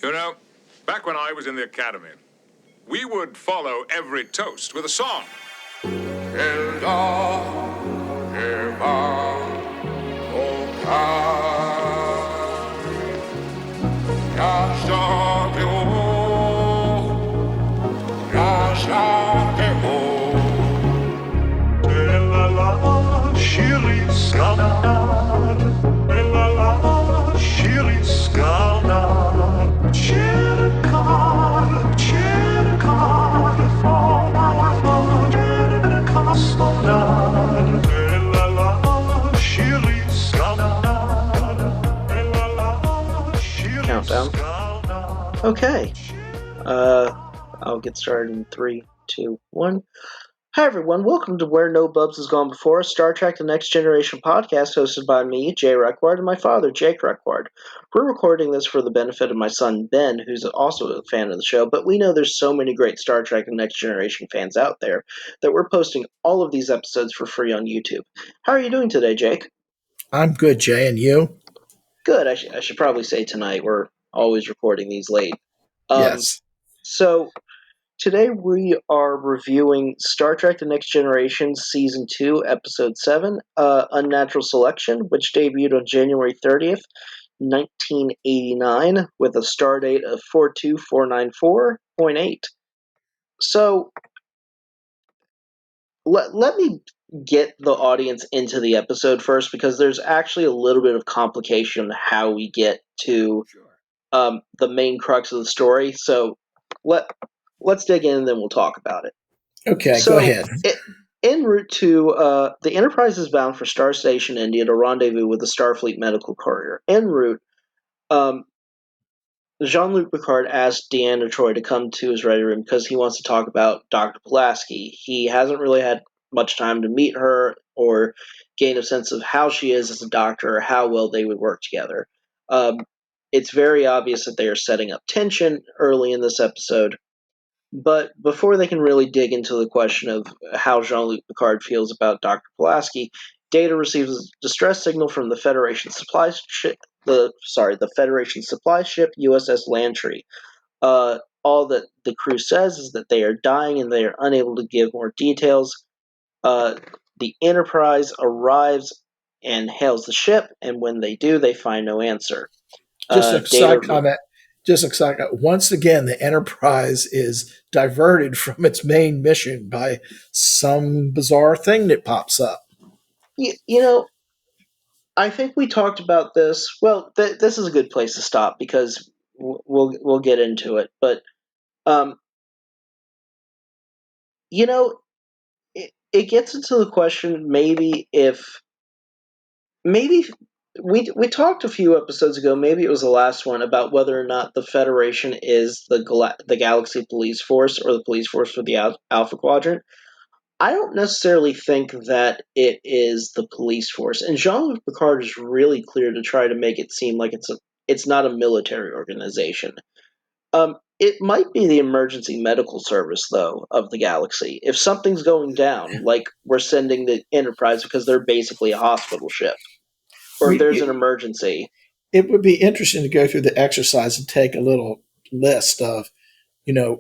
You know, back when I was in the academy, we would follow every toast with a song. Countdown. Okay. I'll get started in 3, 2, 1. Hi, everyone. Welcome to Where No Bubs Has Gone Before, Star Trek The Next Generation podcast hosted by me, Jay Reckward, and my father, Jake Reckward. We're recording this for the benefit of my son, Ben, who's also a fan of the show, but we know there's so many great Star Trek The Next Generation fans out there that we're posting all of these episodes for free on YouTube. How are you doing today, Jake? I'm good, Jay, and you? Good. I should probably say tonight. We're always recording these late. Yes. So, today we are reviewing Star Trek The Next Generation Season 2, Episode 7, Unnatural Selection, which debuted on January 30th, 1989, with a star date of 42494.8. So, let me get the audience into the episode first, because there's actually a little bit of complication on how we get to the main crux of the story. So, let's dig in and then we'll talk about it. Okay, So, go ahead. En route to the Enterprise is bound for Star Station India to rendezvous with the Starfleet medical courier. En route, Jean-Luc Picard asks Deanna Troi to come to his ready room because he wants to talk about Dr. Pulaski. He hasn't really had much time to meet her or gain a sense of how she is as a doctor or how well they would work together. It's very obvious that they are setting up tension early in this episode. But before they can really dig into the question of how Jean-Luc Picard feels about Dr. Pulaski, Data receives a distress signal from the Federation supply ship, the Federation supply ship USS Lantry. All that the crew says is that they are dying and they are unable to give more details. The Enterprise arrives and hails the ship, and when they do, they find no answer. Just a Data side comment. Once again, the Enterprise is diverted from its main mission by some bizarre thing that pops up. you know, I think we talked about this. Well, this is a good place to stop because we'll get into it. But um, it gets into the question maybe we talked a few episodes ago. Maybe it was the last one about whether or not the Federation is the Galaxy Police Force or the police force for the Alpha Quadrant. I don't necessarily think that it is the police force, and Jean-Luc Picard is really clear to try to make it seem like it's not a military organization. It might be the emergency medical service, though, of the galaxy. If something's going down, like we're sending the Enterprise because they're basically a hospital ship, or if there's an emergency. It would be interesting to go through the exercise and take a little list of,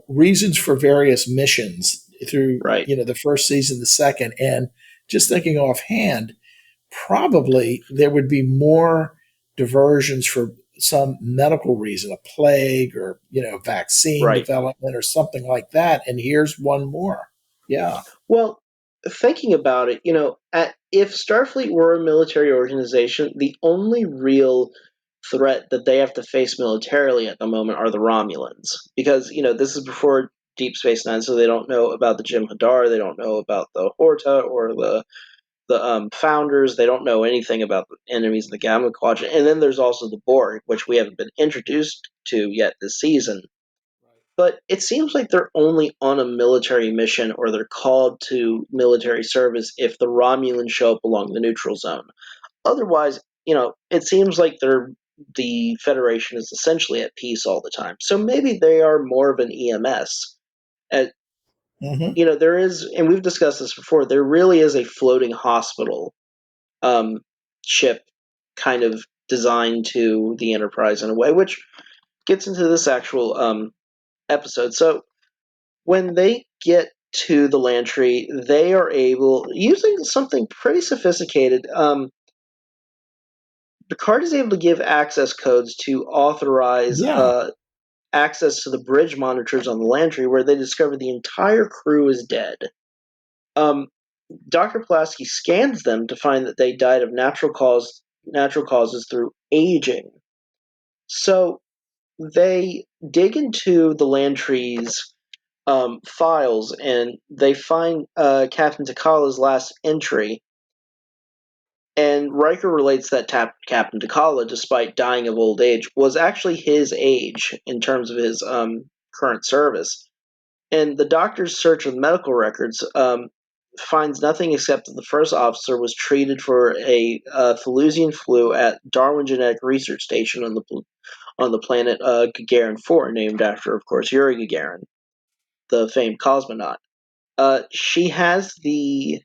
reasons for various missions through, Right. The first season, the second, and just thinking offhand, probably there would be more diversions for some medical reason, a plague or, vaccine development or something like that. And here's one more. Yeah. Well, thinking about it, if Starfleet were a military organization, the only real threat that they have to face militarily at the moment are the Romulans. Because, this is before Deep Space Nine, so they don't know about the Jem'Hadar, they don't know about the Horta or the Founders, they don't know anything about the enemies of the Gamma Quadrant. And then there's also the Borg, which we haven't been introduced to yet this season. But it seems like they're only on a military mission or they're called to military service if the Romulans show up along the neutral zone. Otherwise, it seems like the Federation is essentially at peace all the time. So maybe they are more of an EMS. There is, and we've discussed this before, there really is a floating hospital ship kind of designed to the Enterprise in a way, which gets into this actual episode. So when they get to the Lantry, they are able, using something pretty sophisticated. Picard is able to give access codes to authorize Yeah. access to the bridge monitors on the Lantry, where they discover the entire crew is dead. Um, Dr. Pulaski scans them to find that they died of natural causes through aging. So they dig into the Lantry's files, and they find Captain Takala's last entry. And Riker relates that Captain Takala, despite dying of old age, was actually his age in terms of his current service. And the doctor's search of medical records finds nothing except that the first officer was treated for a Thelusian flu at Darwin Genetic Research Station on the planet Gagarin 4, named after, of course, Yuri Gagarin, the famed cosmonaut. She has the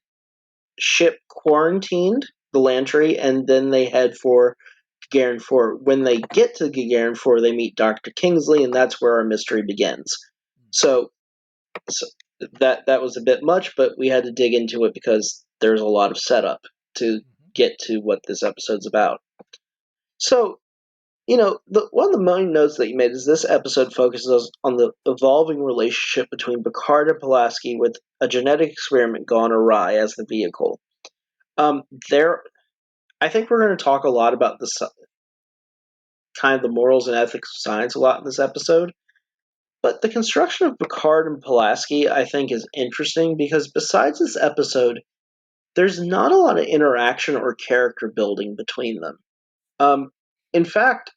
ship quarantined, the Lantry, and then they head for Gagarin 4. When they get to Gagarin 4, they meet Dr. Kingsley, and that's where our mystery begins. So, so that was a bit much, but we had to dig into it because there's a lot of setup to get to what this episode's about. So, one of the main notes that you made is this episode focuses on the evolving relationship between Picard and Pulaski, with a genetic experiment gone awry as the vehicle. Um, there, I think we're going to talk a lot about this kind of the morals and ethics of science a lot in this episode. But the construction of Picard and Pulaski, I think, is interesting because besides this episode, there's not a lot of interaction or character building between them. Um, in fact,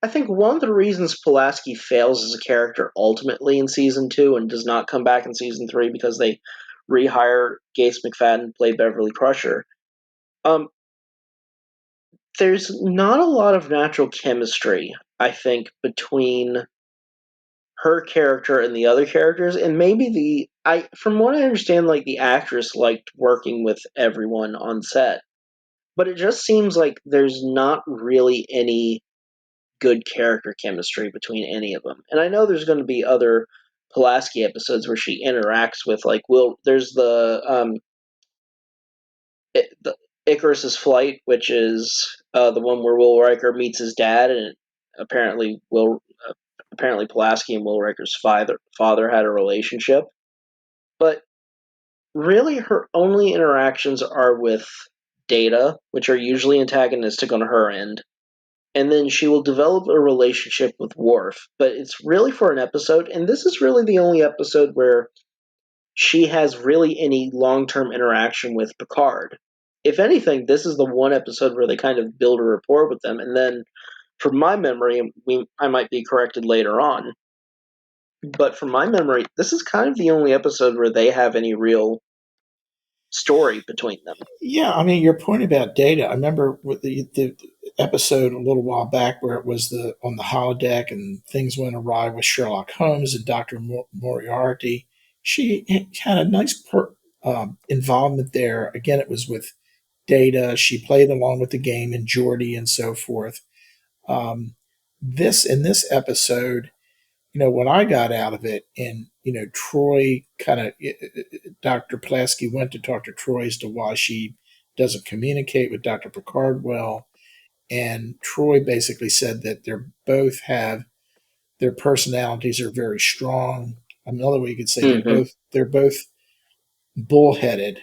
I think one of the reasons Pulaski fails as a character ultimately in season 2 and does not come back in season 3 because they rehire Gates McFadden to play Beverly Crusher. Um, there's not a lot of natural chemistry, I think, between her character and the other characters, and maybe from what I understand, like, the actress liked working with everyone on set, but it just seems like there's not really any good character chemistry between any of them. And I know there's going to be other Pulaski episodes where she interacts with, like, Will. There's the Icarus's Flight, which is the one where Will Riker meets his dad, and apparently apparently Pulaski and Will Riker's father had a relationship. But really, her only interactions are with Data, which are usually antagonistic on her end, and then she will develop a relationship with Worf. But it's really for an episode, and this is really the only episode where she has really any long-term interaction with Picard. If anything, this is the one episode where they kind of build a rapport with them, and then, from my memory, I might be corrected later on, but from my memory, this is kind of the only episode where they have any real story between them. Yeah, I mean, your point about Data. I remember with the episode a little while back where it was on the holodeck and things went awry with Sherlock Holmes and Doctor Moriarty. She had a nice involvement there. Again, it was with Data. She played along with the game and Geordi and so forth. This in this episode, what I got out of it, and Troy kind of, Dr. Pulaski went to talk to Troy as to why she doesn't communicate with Dr. Picard well, and Troy basically said that they're both have their personalities are very strong. Another way you could say Mm-hmm. they're both bullheaded.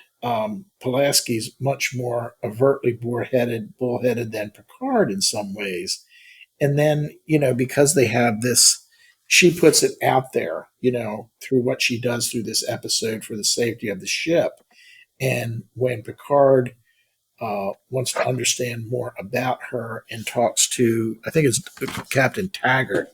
Pulaski's much more overtly bullheaded than Picard in some ways. And then, because they have this, she puts it out there, through what she does through this episode for the safety of the ship. And when Picard wants to understand more about her and talks to, I think it's Captain Taggart,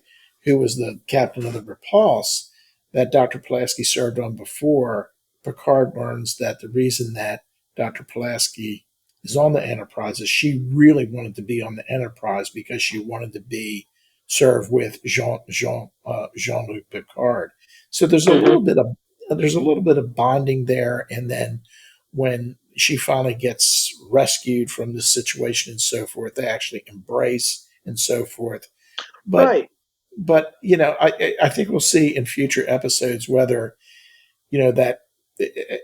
who was the captain of the Repulse that Dr. Pulaski served on before. Picard learns that the reason that Dr. Pulaski is on the Enterprise is she really wanted to be on the Enterprise because she wanted to be served with Jean-Luc Picard. So Mm-hmm. there's a little bit of bonding there, and then when she finally gets rescued from the situation and so forth, they actually embrace and so forth. But Right. but I think we'll see in future episodes whether that,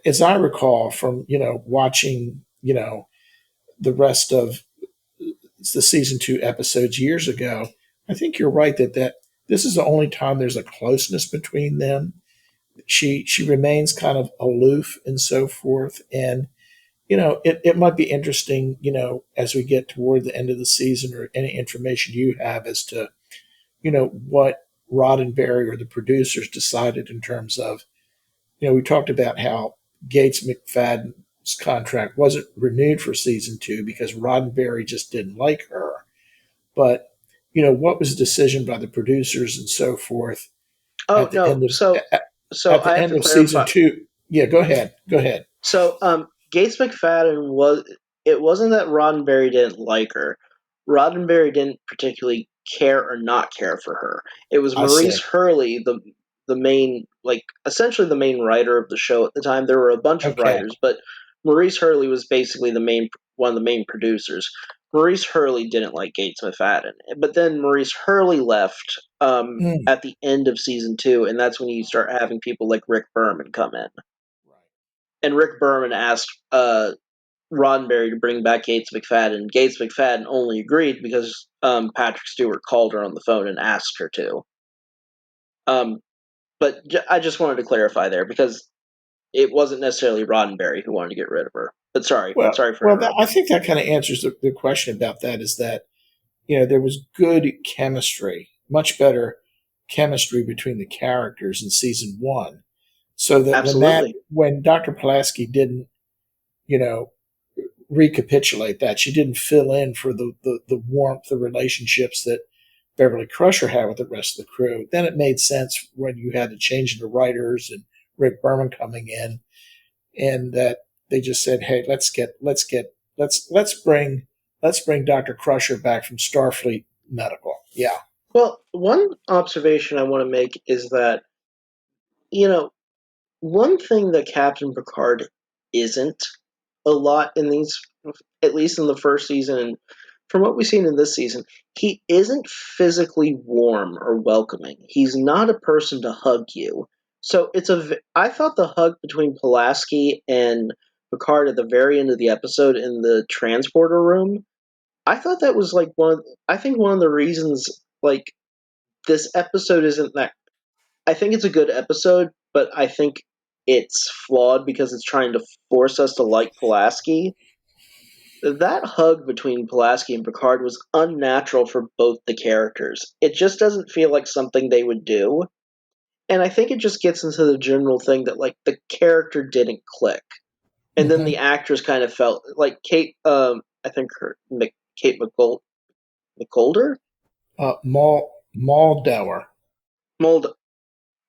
as I recall from watching the rest of the season 2 episodes years ago. I think you're right that this is the only time there's a closeness between them. She remains kind of aloof and so forth, and it might be interesting, as we get toward the end of the season, or any information you have as to what Roddenberry or the producers decided in terms of, we talked about how Gates McFadden's contract wasn't renewed for season 2 because Roddenberry just didn't like her. But what was the decision by the producers and so forth Oh at the no, end of so at I the have end to of season clarify. 2? Yeah, go ahead. Go ahead. So, Gates McFadden was. It wasn't that Roddenberry didn't like her. Roddenberry didn't particularly care or not care for her. It was I Maurice see. Hurley, the main, like, essentially the main writer of the show at the time. There were a bunch of Okay. writers, but Maurice Hurley was basically the main one of the main producers. Maurice Hurley didn't like Gates McFadden, but then Maurice Hurley left Mm. at the end of season 2, and that's when you start having people like Rick Berman come in. And Rick Berman asked Roddenberry to bring back Gates McFadden. Gates McFadden only agreed because Patrick Stewart called her on the phone and asked her to. Um, but I just wanted to clarify there because it wasn't necessarily Roddenberry who wanted to get rid of her. But sorry for I interrupting. think that kind of answers the question about that. Is that there was good chemistry, much better chemistry between the characters in season 1, so that Absolutely. when Dr. Pulaski didn't you know recapitulate that. She didn't fill in for the warmth, the relationships that Beverly Crusher had with the rest of the crew. Then it made sense when you had to change the writers and Rick Berman coming in, and that they just said, "Hey, let's bring Dr. Crusher back from Starfleet Medical." Yeah. Well, one observation I want to make is that, you know, one thing that Captain Picard isn't a lot in these, at least in the first season, and from what we've seen in this season, he isn't physically warm or welcoming. He's not a person to hug you. So I thought the hug between Pulaski and Picard at the very end of the episode in the transporter room, I thought that was like I think one of the reasons, like, this episode isn't that. I think it's a good episode, but I think it's flawed because it's trying to force us to like Pulaski. That hug between Pulaski and Picard was unnatural for both the characters. It just doesn't feel like something they would do. And I think it just gets into the general thing that, like, the character didn't click. And then Mm-hmm. the actress kind of felt like I think Kate McColder? Maldauer. Mold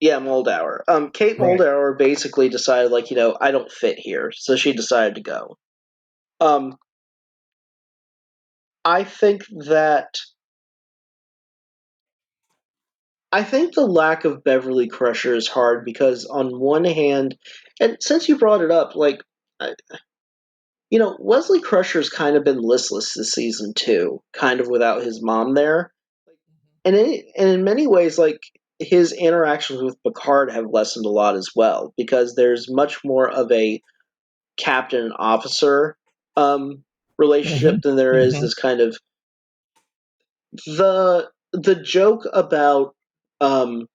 Moldauer. Kate Right. Moldauer basically decided, like, I don't fit here, so she decided to go. Um, I think that I think the lack of Beverly Crusher is hard because, on one hand, and since you brought it up, like, Wesley Crusher's kind of been listless this season too, kind of without his mom there, and in many ways, like, his interactions with Picard have lessened a lot as well because there's much more of a captain and officer relationship than there Mm-hmm. is Mm-hmm. this kind of the joke about um,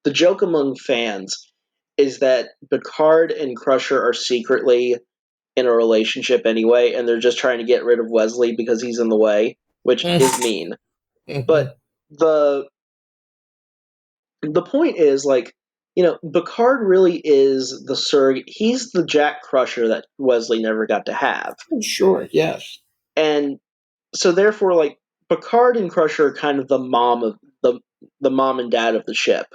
the joke among fans is that Picard and Crusher are secretly in a relationship anyway, and they're just trying to get rid of Wesley because he's in the way, which is mean. But Mm-hmm. the the point is, like, Picard really is the surrogate. He's the Jack Crusher that Wesley never got to have, Oh, sure. Yes. and so therefore, like, Picard and Crusher are kind of the mom and dad of the ship.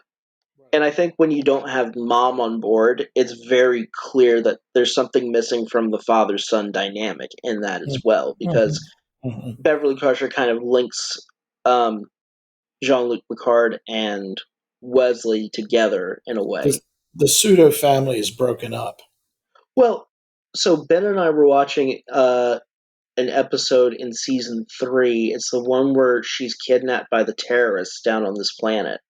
And I think when you don't have mom on board, it's very clear that there's something missing from the father son dynamic in that as well, because Mm-hmm. Mm-hmm. Beverly Crusher kind of links um, Jean Luc Picard and Wesley together in a The way. the pseudo family is broken up. Well, so Ben and I were watching. an episode in season 3. It's the one where she's kidnapped by the terrorists down on this planet.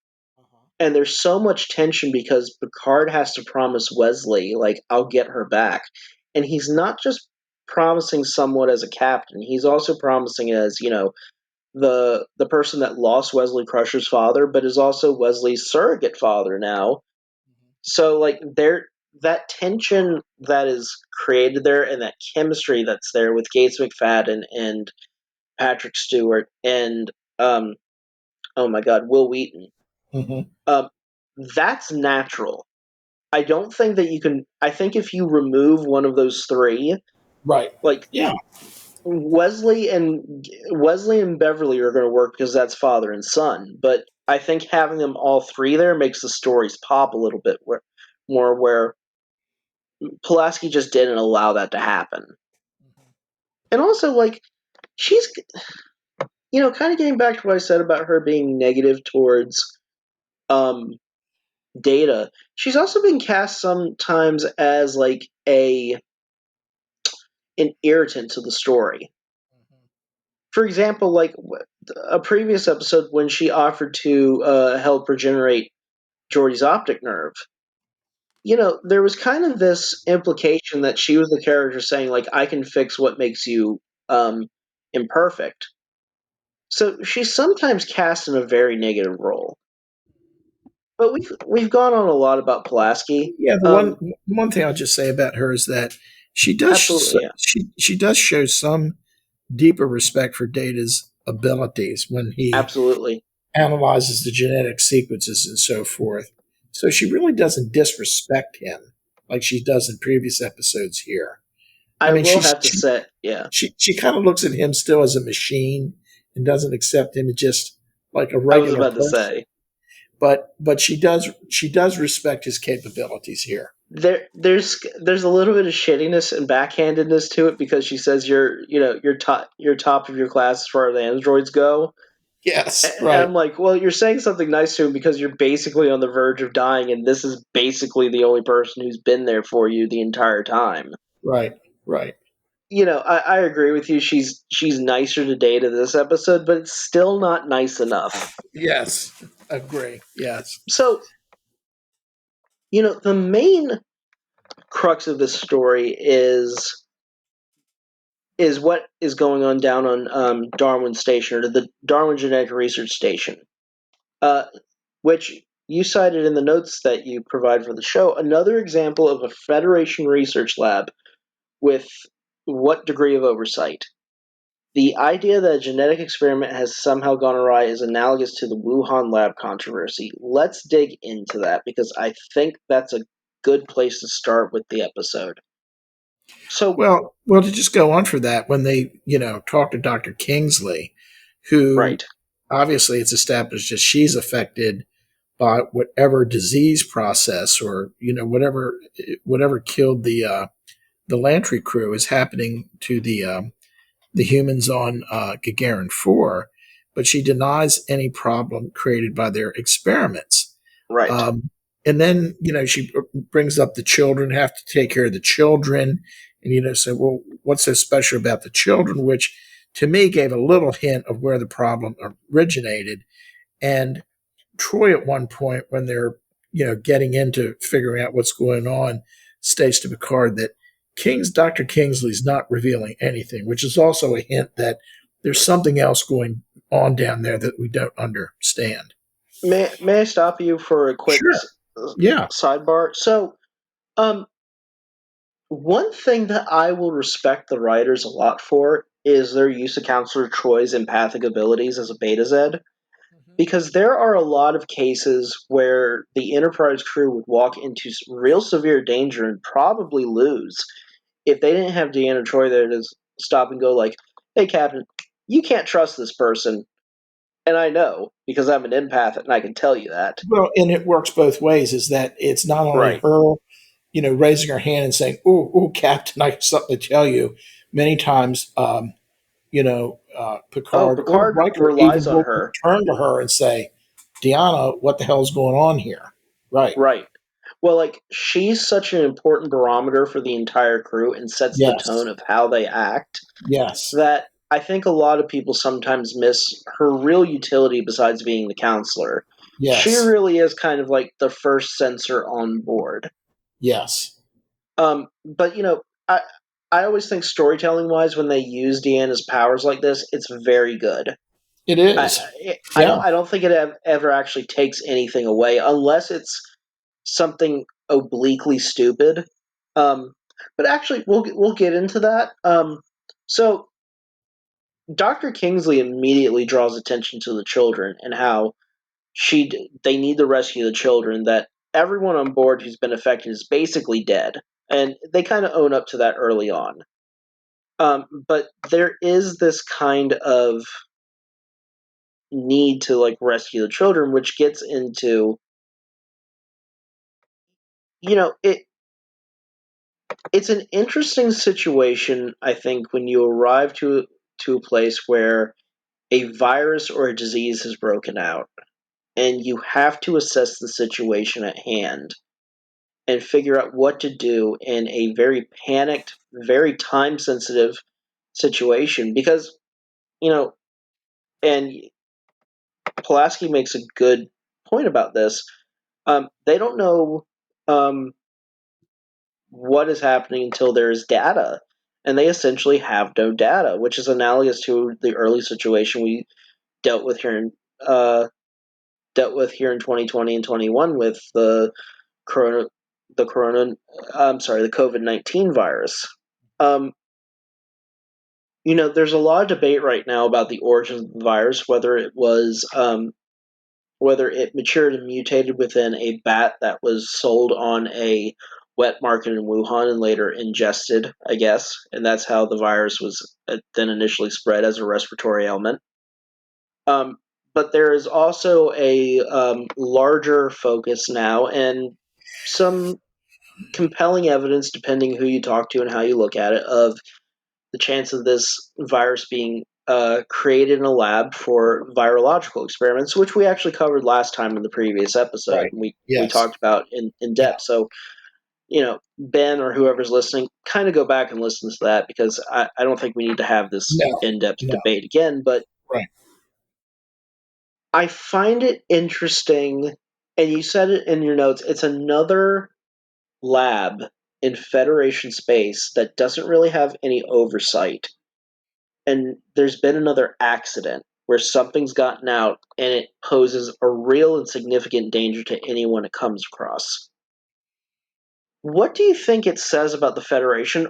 And there's so much tension because Picard has to promise Wesley, like, I'll get her back. And he's not just promising someone as a captain, he's also promising as, the person that lost Wesley Crusher's father, but is also Wesley's surrogate father now. So like that tension that is created there and that chemistry that's there with Gates McFadden and Patrick Stewart and oh my god, Will Wheaton. Mm-hmm. Um, that's natural. I don't think that you can. I think if you remove one of those three, Right. like Yeah. Wesley and Beverly are going to work because that's father and son. But I think having them all three there makes the stories pop a little bit more. Where Pulaski just didn't allow that to happen, and also like she's kind of getting back to what I said about her being negative towards um Data. She's also been cast sometimes as like an irritant to the story. For example, like a previous episode when she offered to help regenerate Geordi's optic nerve, there was kind of this implication that she was the character saying, like, I can fix what makes you imperfect. So she's sometimes cast in a very negative role. But we've gone on a lot about Pulaski. Yeah. The one thing I'll just say about her is that Absolutely, yeah. she does show some deeper respect for Data's abilities when he Absolutely. analyzes the genetic sequences and so forth. So she really doesn't disrespect him like she does in previous episodes here. I I mean, will have to say, yeah. she kind of looks at him still as a machine and doesn't accept him as just like a I was regular about to person. say. But she does respect his capabilities here. There's a little bit of shittiness and backhandedness to it because she says you're top of your class as far as androids go. Yes, And right, I'm like, well, you're saying something nice to him because you're basically on the verge of dying, and this is basically the only person who's been there for you the entire time. right, right. I agree with you. She's nicer to Data this episode, but it's still not nice enough. Yes, agree. Yes. So, the main crux of this story is what is going on down on Darwin Station, or the Darwin Genetic Research Station, uh, which you cited in the notes that you provide for the show. Another example of a Federation research lab with what degree of oversight? The idea that a genetic experiment has somehow gone awry is analogous to the Wuhan lab controversy. Let's dig into that because I think that's a good place to start with the episode. So, Well, to just go on for that, when they, talk to Dr. Kingsley, who right, obviously it's established that she's affected by whatever disease process or, whatever killed the Lantry crew is happening to the humans on Gagarin 4, but she denies any problem created by their experiments. right. Um, and then, she brings up the children have to take care of the children. And, say, well, what's so special about the children? Which to me gave a little hint of where the problem originated. And Troy, at one point, when they're, getting into figuring out what's going on, states to Picard that Dr. Kingsley's not revealing anything, which is also a hint that there's something else going on down there that we don't understand. May I stop you for a quick Sure. Yeah. sidebar? So, um, one thing that I will respect the writers a lot for is their use of Counselor Troy's empathic abilities as a Beta Z, because there are a lot of cases where the Enterprise crew would walk into real severe danger and probably lose if they didn't have Deanna Troy there to stop and go like, "Hey, Captain, you can't trust this person," and I know because I'm an empath and I can tell you that. Well, and it works both ways. Is that it's not only Right. her, raising her hand and saying, "Oh, Captain, I have something to tell you." Many times, Oh, Picard or Picard Riker relies even on will her. turn to her and say, "Deanna, what the hell's going on here?" Right. Right. Well, like, she's such an important barometer for the entire crew and sets the Yes. tone of how they act Yes. that I think a lot of people sometimes miss her real utility besides being the counselor. She Yes. really is kind of like the first sensor on board. Yes. But I always think storytelling wise, when they use Deanna's powers like this, it's very good. It I is. Yeah. I don't think it ever actually takes anything away unless it's something obliquely stupid. Um, but actually, we'll get into that. So Dr. Kingsley immediately draws attention to the children and how they need to rescue the children. That everyone on board who's been affected is basically dead, and they kind of own up to that early on. But there is this kind of need to like rescue the children, which gets into it. It's an interesting situation, I think, when you arrive to a place where a virus or a disease has broken out and you have to assess the situation at hand and figure out what to do in a very panicked, very time sensitive situation. Because, you know, and Pulaski makes a good point about this. They don't know um, what is happening until there is data. And they essentially have no data, which is analogous to the early situation we dealt with here in uh, 2020 and 21 with corona, corona. I'm sorry, the COVID-19 virus. Um, there's a lot of debate right now about the origins of the virus, whether it matured and mutated within a bat that was sold on a wet market in Wuhan and later ingested, I guess, and that's how the virus was then initially spread as a respiratory ailment. Um, but there is also a larger focus now and some compelling evidence, depending who you talk to and how you look at it, of the chance of this virus being created in a lab for virological experiments, which we actually covered last time in the previous episode. Right. We Yes. talked about in Yeah. depth. So, Ben or whoever's listening, kind of go back and listen to that because I don't think we need to have this No. in depth No. debate again. But Right. I find it interesting, and you said it in your notes, it's another lab in Federation space that doesn't really have any oversight. And there's been another accident where something's gotten out and it poses a real and significant danger to anyone it comes across. What do you think it says about the Federation?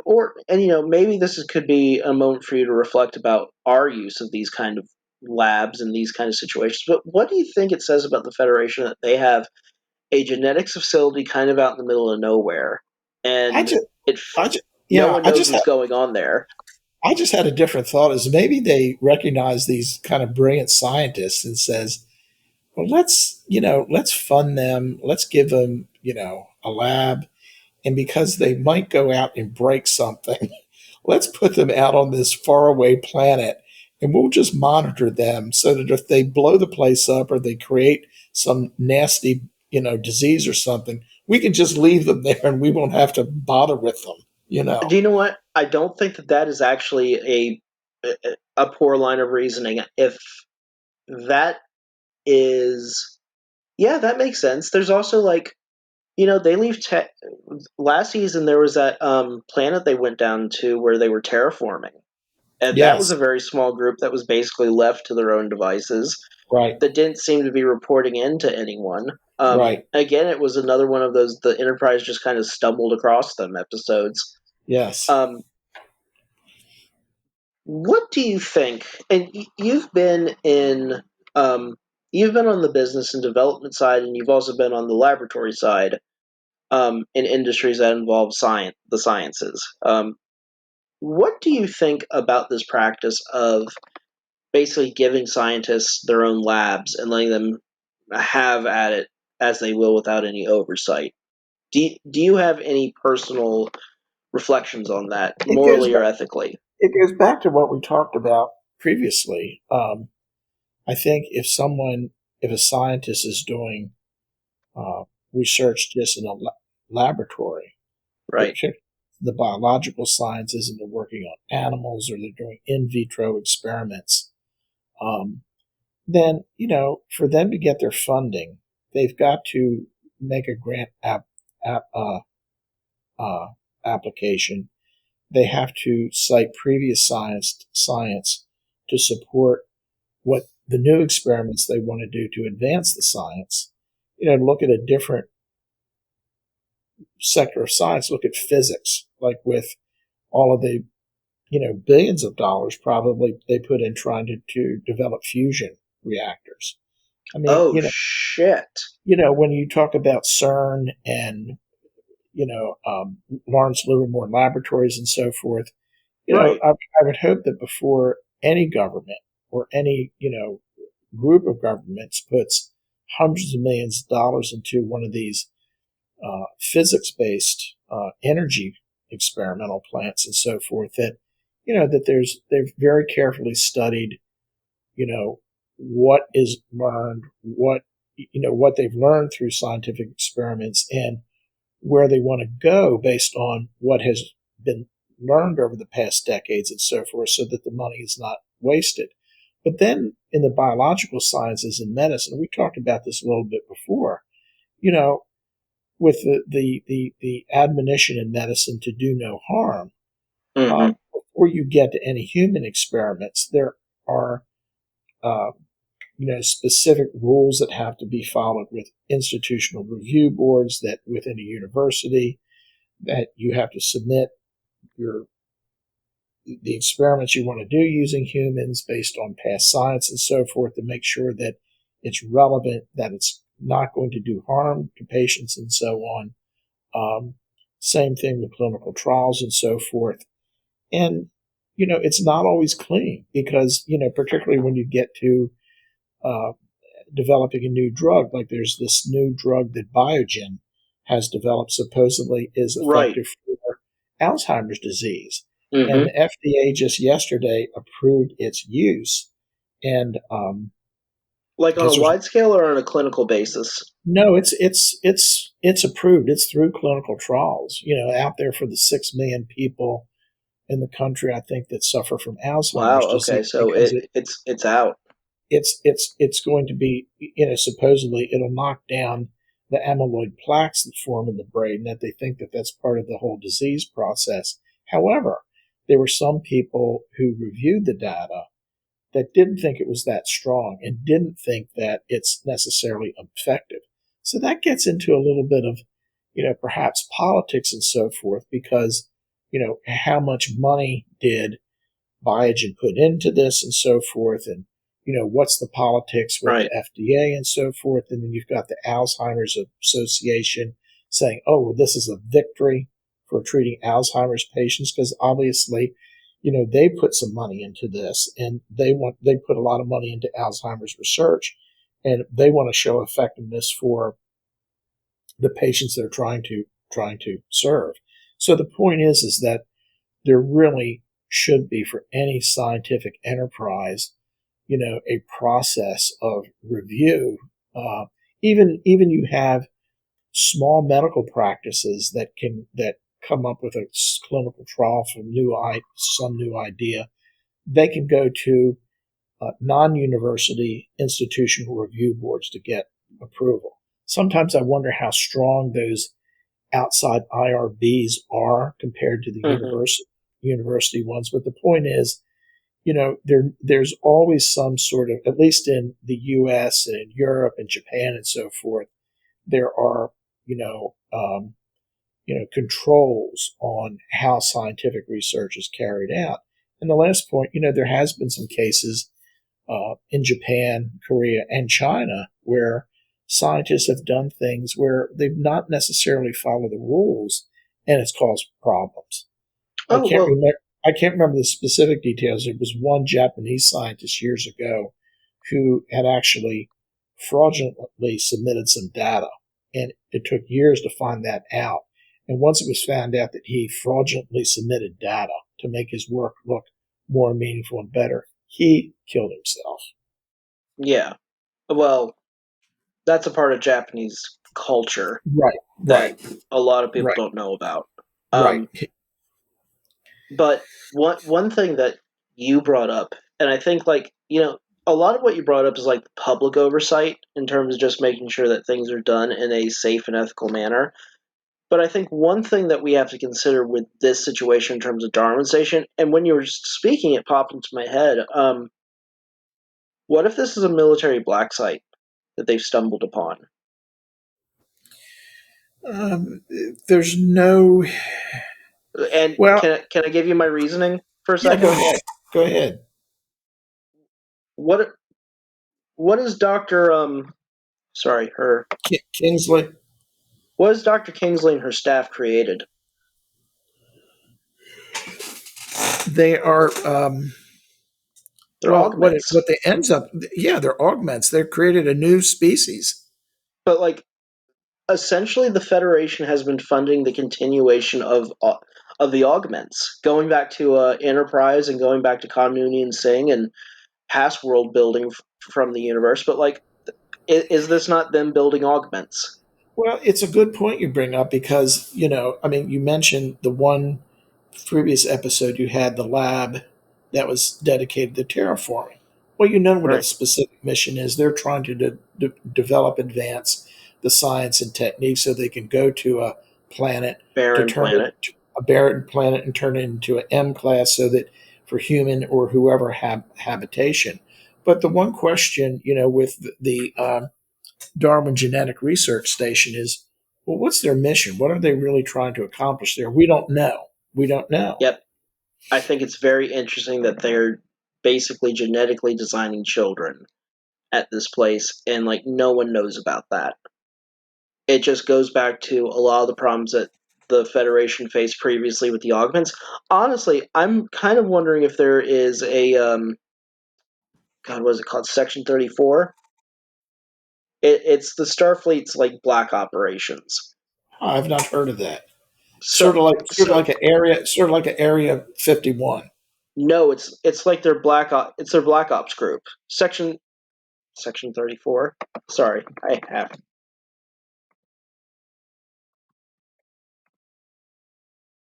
And maybe could be a moment for you to reflect about our use of these kind of labs and these kind of situations. But what do you think it says about the Federation that they have a genetics facility kind of out in the middle of nowhere, I and just. it I just. no Yeah. one knows what's going on there? I just had a different thought. Is maybe they recognize these kind of brilliant scientists and says, well, let's fund them. Let's give them, a lab. And because they might go out and break something, let's put them out on this faraway planet and we'll just monitor them so that if they blow the place up or they create some nasty, disease or something, we can just leave them there and we won't have to bother with them. Do you know what? I don't think that is actually a poor line of reasoning. If that is, yeah, that makes sense. There's also like, they leave last season there was that planet they went down to where they were terraforming. And that was Yes. a very small group that was basically left to their own devices Right. that didn't seem to be reporting into anyone. Right. Again, it was another one of those the Enterprise just kind of stumbled across them episodes. Yes. Um, what do you think? And you've been on the business and development side, and you've also been on the laboratory side in industries that involve the sciences. What do you think about this practice of basically giving scientists their own labs and letting them have at it as they will without any oversight? Do you have any personal reflections on that, It goes morally or back. ethically? It goes back to what we talked about previously. I think if a scientist is doing research just in a laboratory. Right. The biological sciences, and they're working on animals or they're doing in vitro experiments, then, for them to get their funding, they've got to make a grant application. They have to cite previous science to support what the new experiments they want to do to advance the science. Look at a different sector of science, look at physics, like with all of the, billions of dollars probably they put in trying to develop fusion reactors. I mean, Oh, shit. When you talk about CERN and, Lawrence Livermore Laboratories and so forth, Right. I would hope that before any government or any, group of governments puts hundreds of millions of dollars into one of these physics-based energy experimental plants and so forth, that they've very carefully studied, what is learned, what they've learned through scientific experiments, and where they want to go based on what has been learned over the past decades and so forth, so that the money is not wasted. But then in the biological sciences and medicine, we talked about this a little bit before, with the admonition in medicine to do no harm, before you get to any human experiments, there are specific rules that have to be followed with institutional review boards that within a university, that you have to submit the experiments you want to do using humans based on past science and so forth, to make sure that it's relevant, that it's not going to do harm to patients and so on. Same thing with clinical trials and so forth. And, it's not always clean because, particularly when you get to developing a new drug, like there's this new drug that Biogen has developed, supposedly is effective for Alzheimer's disease. And the FDA just yesterday approved its use. And like on a wide scale or on a clinical basis? No, it's approved. It's through clinical trials, out there for the 6 million people in the country, I think, that suffer from Alzheimer's disease. Okay, so it's out. It's going to be, supposedly it'll knock down the amyloid plaques that form in the brain, that they think that that's part of the whole disease process. However, there were some people who reviewed the data that didn't think it was that strong and didn't think that it's necessarily effective. So that gets into a little bit of, perhaps politics and so forth, because, how much money did Biogen put into this and so forth, and, what's the politics with the FDA and so forth. And then you've got the Alzheimer's Association saying, oh, well, this is a victory for treating Alzheimer's patients, because obviously, they put some money into this, and they put a lot of money into Alzheimer's research, and they want to show effectiveness for the patients they're trying to serve. So the point is that there really should be, for any scientific enterprise, a process of review. Even you have small medical practices that come up with a clinical trial for some new idea. They can go to non-university institutional review boards to get approval. Sometimes I wonder how strong those outside IRBs are compared to the university ones. But the point is, there's always some sort of, at least in the U.S. and in Europe and Japan and so forth, there are, controls on how scientific research is carried out. And the last point, there has been some cases in Japan, Korea, and China where scientists have done things where they've not necessarily followed the rules, and it's caused problems. I can't remember the specific details. There was one Japanese scientist years ago who had actually fraudulently submitted some data, and it took years to find that out. And once it was found out that he fraudulently submitted data to make his work look more meaningful and better, he killed himself. Yeah. Well, that's a part of Japanese culture Right, that right, a lot of people right, don't know about. right. Um, but one thing that you brought up, and I think like a lot of what you brought up is like public oversight in terms of just making sure that things are done in a safe and ethical manner. But I think one thing that we have to consider with this situation in terms of Darwin Station, and when you were speaking, it popped into my head. What if this is a military black site that they've stumbled upon? Um, there's no. And Well, can I give you my reasoning for a yeah. Go second? ahead. Go ahead. What what is Doctor sorry her Kingsley. what is Doctor Kingsley and her staff created? They are. They're Well, what augments, they ends up. Yeah, they're augments. They've created a new species. but like essentially the Federation has been funding the continuation of the augments, going back to Enterprise and going back to Continuity and Sing and past world building from the universe. But like, is this not them building augments? Well, it's a good point you bring up because, I mean, you mentioned the one previous episode you had the lab that was dedicated to terraforming. Well, you know what a Right, specific mission is. They're trying to develop, advance the science and techniques so they can go to a planet to barren turn it planet. a barren planet and turn it into an M class so that for human or whoever habitation. But the one question, with the Darwin Genetic Research Station is, well, what's their mission? What are they really trying to accomplish there? We don't know. We don't know. Yep, I think it's very interesting that they're basically genetically designing children at this place, and like no one knows about that. It just goes back to a lot of the problems that the Federation faced previously with the augments. Honestly, I'm kind of wondering if there is a God, what is it called? Section 34. It's the Starfleet's like black operations. I've not heard of that. So Sort of so like an area, sort of like an Area 51. no, it's like their it's their black ops group. Section 34. Sorry, I have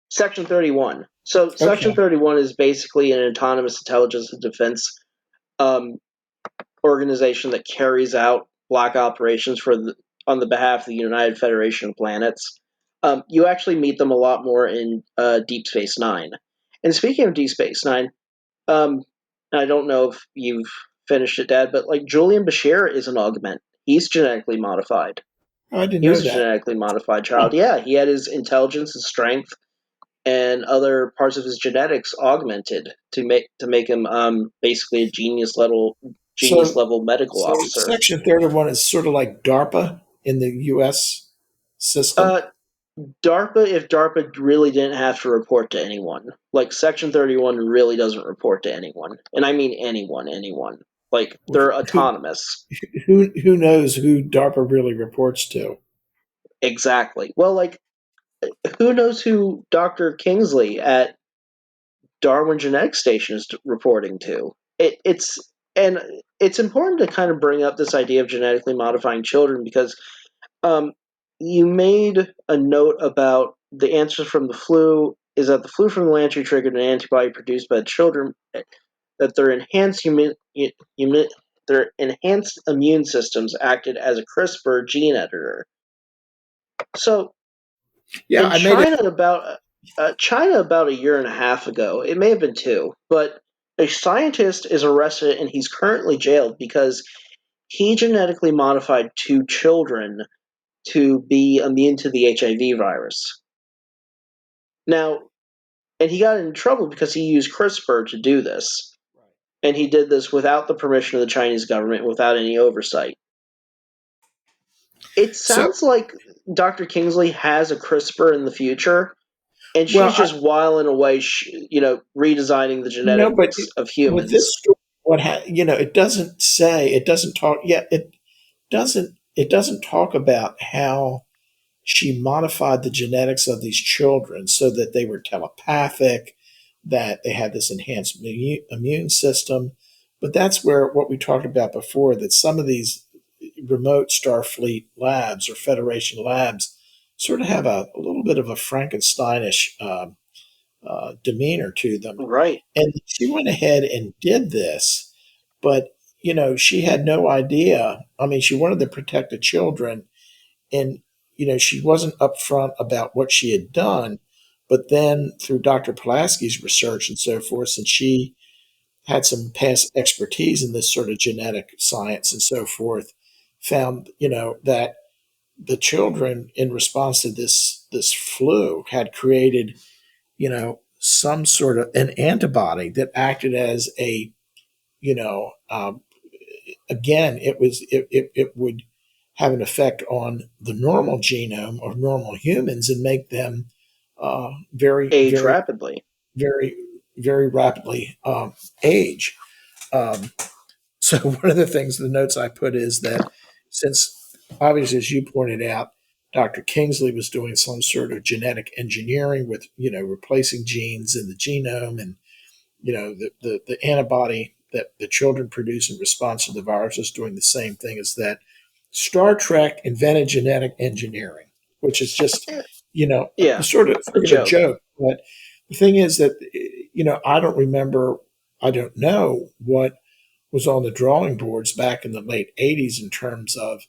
Section 31. So Section Okay. 31 is basically an autonomous intelligence and defense um, organization that carries out black operations on the behalf of the United Federation of Planets. You actually meet them a lot more in Deep Space Nine. And speaking of Deep Space Nine, um, I don't know if you've finished it, Dad, but like Julian Bashir is an augment. He's genetically modified. I didn't He know was a that. genetically modified Huh. child. Yeah, he had his intelligence and strength and other parts of his genetics augmented to make him basically a genius So, level medical so officer. Section 31 is sort of like DARPA in the U.S. system. Uh, DARPA, if DARPA really didn't have to report to anyone, like Section 31 really doesn't report to anyone, and I mean anyone. Like they're Who, autonomous. who knows who DARPA really reports to? Exactly. Well, like who knows who Dr. Kingsley at Darwin Genetics Station is reporting to? And it's important to kind of bring up this idea of genetically modifying children because Um, you made a note about the answers from the flu. Is that the flu from the lantern triggered an antibody produced by the children that their enhanced immune systems acted as a CRISPR gene editor. So Yeah, in I made it. China about a year and a half ago, it may have been two, but a scientist is arrested and he's currently jailed because he genetically modified two children to be immune to the HIV virus. Now, and he got in trouble because he used CRISPR to do this. And he did this without the permission of the Chinese government, without any oversight. It So, sounds like Dr. Kingsley has a CRISPR in the future, and well, she's just whiling away, redesigning the no, but genetics of with this humans. story, it doesn't say, it doesn't talk. Yeah, it doesn't talk about how she modified the genetics of these children so that they were telepathic, that they had this enhanced immune system. But that's where what we talked about before, that some of these remote Starfleet labs or Federation labs sort of have a little bit of a Frankensteinish demeanor to them. Right. And she went ahead and did this, but she had no idea. I mean, she wanted to protect the children, and she wasn't upfront about what she had done. But then through Dr. Pulaski's research and so forth, since she had some past expertise in this sort of genetic science and so forth, found that the children, in response to this flu, had created some sort of an antibody that acted as a you know again, it would have an effect on the normal genome of normal humans and make them very, Age very, rapidly. very, very rapidly age. Um, so one of the things, the notes I put is that since obviously, as you pointed out, Dr. Kingsley was doing some sort of genetic engineering with replacing genes in the genome, and the antibody that the children produce in response to the virus is doing the same thing as that. Star Trek invented genetic engineering, which is just, Yeah, sort of a a joke. joke. But the thing is that, I don't remember, I don't know what was on the drawing boards back in the late 80s in terms of,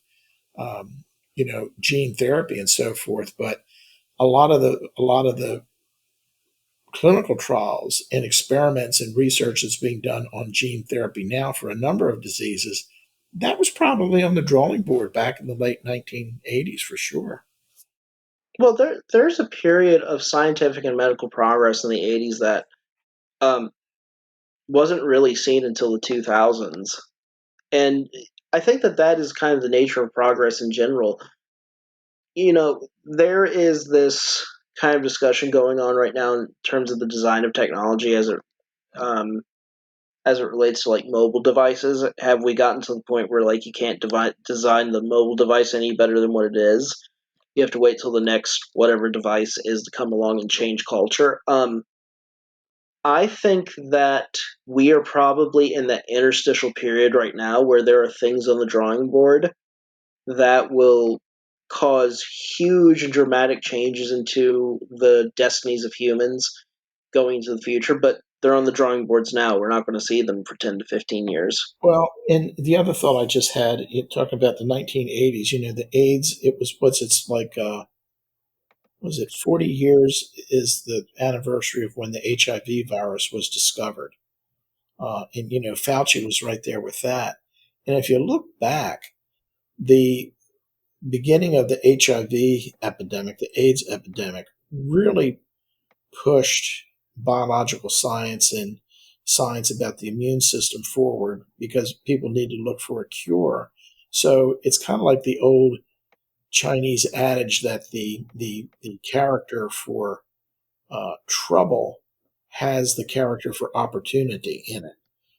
gene therapy and so forth. But a lot of the clinical trials and experiments and research that's being done on gene therapy now for a number of diseases, that was probably on the drawing board back in the late 1980s for sure. Well, there's a period of scientific and medical progress in the 80s that um, wasn't really seen until the 2000s. And I think that is kind of the nature of progress in general. There is this kind of discussion going on right now in terms of the design of technology um, as it relates to like mobile devices. Have we gotten to the point where like you can't design the mobile device any better than what it is? You have to wait till the next whatever device is to come along and change culture. I think that we are probably in that interstitial period right now where there are things on the drawing board that will cause huge and dramatic changes into the destinies of humans going into the future, but they're on the drawing boards now. We're not going to see them for 10 to 15 years. Well, and the other thought I just had, talking about the 1980s, the AIDS, it was, what's it's like, was it 40 years is the anniversary of when the HIV virus was discovered. And, Fauci was right there with that. And if you look back, the beginning of the HIV epidemic, the AIDS epidemic, really pushed biological science and science about the immune system forward because people need to look for a cure. So it's kind of like the old Chinese adage that the character for trouble has the character for opportunity in it.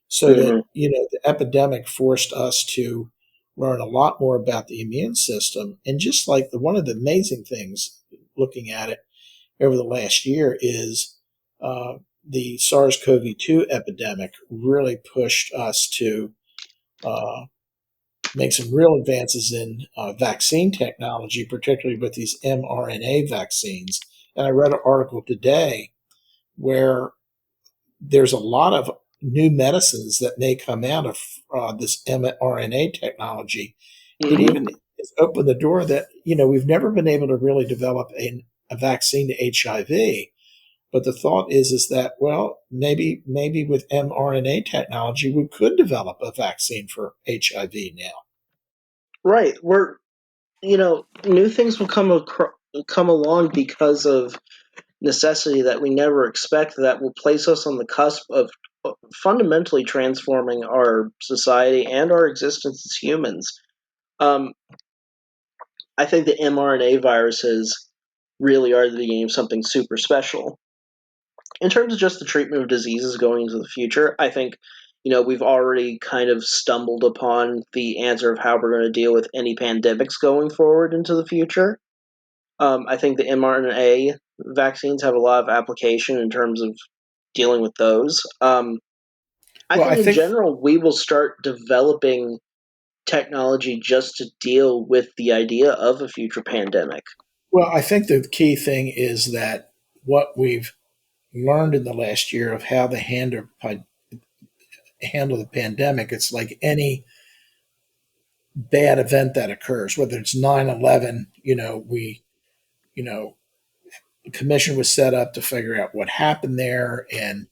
So that, Mm-hmm. the epidemic forced us to learn a lot more about the immune system. And just like one of the amazing things looking at it over the last year is the SARS-CoV-2 epidemic really pushed us to uh, make some real advances in vaccine technology, particularly with these mRNA vaccines. And I read an article today where there's a lot of new medicines that may come out of this mRNA technology. It Mm-hmm. even has opened the door that, we've never been able to really develop a vaccine to HIV. But the thought is that, well, maybe with mRNA technology, we could develop a vaccine for HIV now. Right. New things will come along because of necessity that we never expect that will place us on the cusp of fundamentally transforming our society and our existence as humans. Um, I think the mRNA viruses really are the beginning of something super special. In terms of just the treatment of diseases going into the future, I think, we've already kind of stumbled upon the answer of how we're going to deal with any pandemics going forward into the future. I think the mRNA vaccines have a lot of application in terms of dealing with those. I Well, I think in think, general, we will start developing technology just to deal with the idea of a future pandemic. Well, I think the key thing is that what we've learned in the last year of how to handle the pandemic, it's like any bad event that occurs, whether it's 9/11, you know, the commission was set up to figure out what happened there, and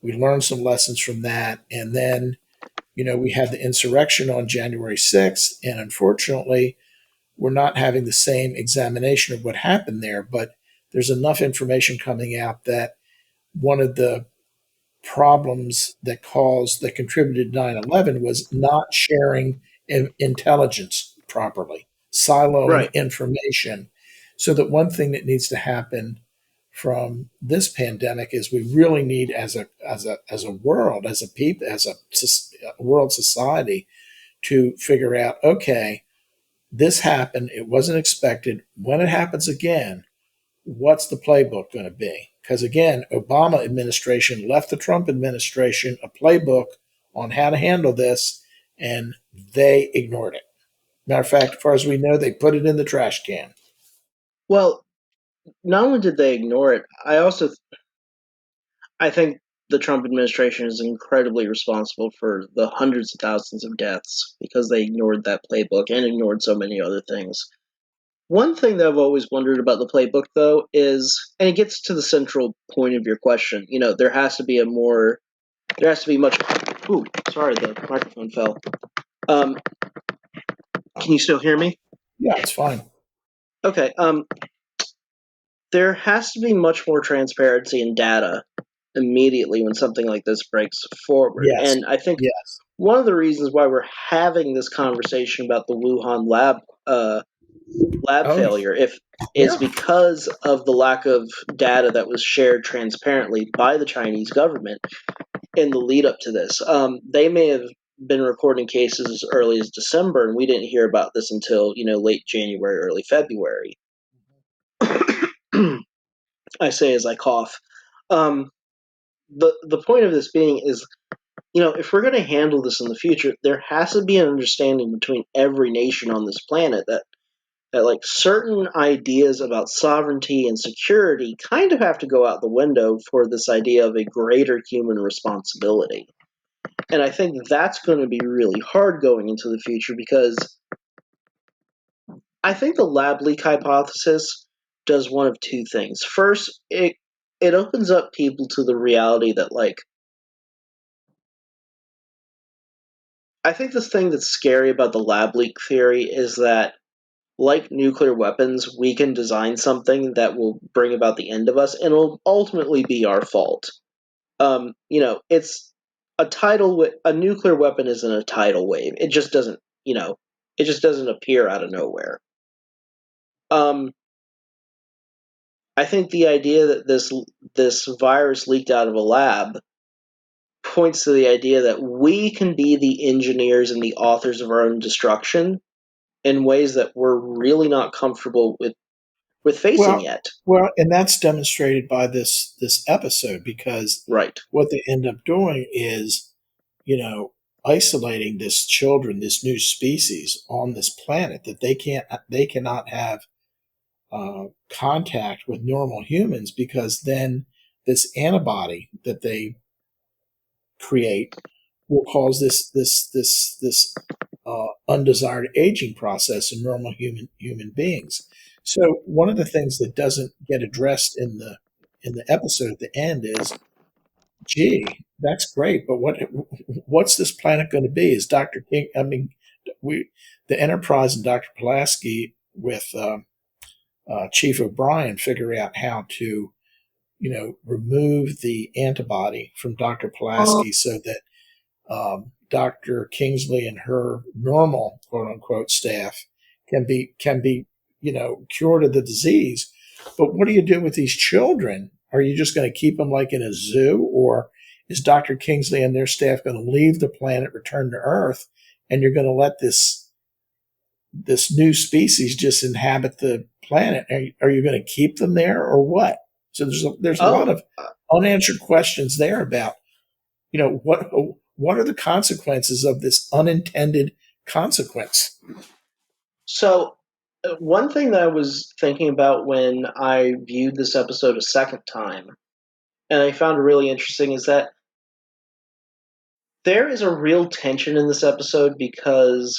we learned some lessons from that. And then, we had the insurrection on January 6th, and unfortunately, we're not having the same examination of what happened there, but there's enough information coming out that one of the problems that contributed to 9/11 was not sharing intelligence properly, siloing Right. information. So that one thing that needs to happen from this pandemic is we really need, as a world, as a people, as a world society, to figure out, okay, this happened, it wasn't expected. When it happens again, what's the playbook going to be? Because again, Obama administration left the Trump administration a playbook on how to handle this, and they ignored it. Matter of fact, as far as we know, they put it in the trash can. Well, not only did they ignore it, I think the Trump administration is incredibly responsible for the hundreds of thousands of deaths because they ignored that playbook and ignored so many other things. One thing that I've always wondered about the playbook, though, is, and it gets to the central point of your question. There has to be much. Ooh, sorry, the microphone fell. Can you still hear me? Yeah, it's fine. Okay. There has to be much more transparency in data immediately when something like this breaks forward. Yes. And I think Yes. one of the reasons why we're having this conversation about the Wuhan lab Oh, failure is yeah. because of the lack of data that was shared transparently by the Chinese government in the lead up to this. They may have been recording cases as early as December, and we didn't hear about this until late January, early February. I say as I cough. Um, the point of this being is, if we're going to handle this in the future, there has to be an understanding between every nation on this planet that like certain ideas about sovereignty and security kind of have to go out the window for this idea of a greater human responsibility. And I think that's going to be really hard going into the future because I think the lab leak hypothesis does one of two things. First, it opens up people to the reality that I think the thing that's scary about the lab leak theory is that, like nuclear weapons, we can design something that will bring about the end of us, and it'll ultimately be our fault. It's a nuclear weapon isn't a tidal wave. It just doesn't, it just doesn't appear out of nowhere. Um, I think the idea that this virus leaked out of a lab points to the idea that we can be the engineers and the authors of our own destruction in ways that we're really not comfortable with facing Well, yet. and that's demonstrated by this episode, because Right. what they end up doing is, isolating this new species on this planet, that they cannot have contact with normal humans, because then this antibody that they create will cause this undesired aging process in normal human beings. So one of the things that doesn't get addressed in the episode at the end is, gee, that's great, but what's this planet going to be? Is Dr. King? I mean, the Enterprise and Dr. Pulaski with Chief O'Brien figure out how to remove the antibody from Dr. Pulaski so that Dr. Kingsley and her normal quote unquote staff can be cured of the disease. But what do you do with these children? Are you just going to keep them like in a zoo, or is Dr. Kingsley and their staff going to leave the planet, return to Earth, and you're going to let this new species just inhabit the planet? Are you going to keep them there, or what? So there's a lot of unanswered questions there about what are the consequences of this unintended consequence. So, one thing that I was thinking about when I viewed this episode a second time, and I found really interesting, is that there is a real tension in this episode because,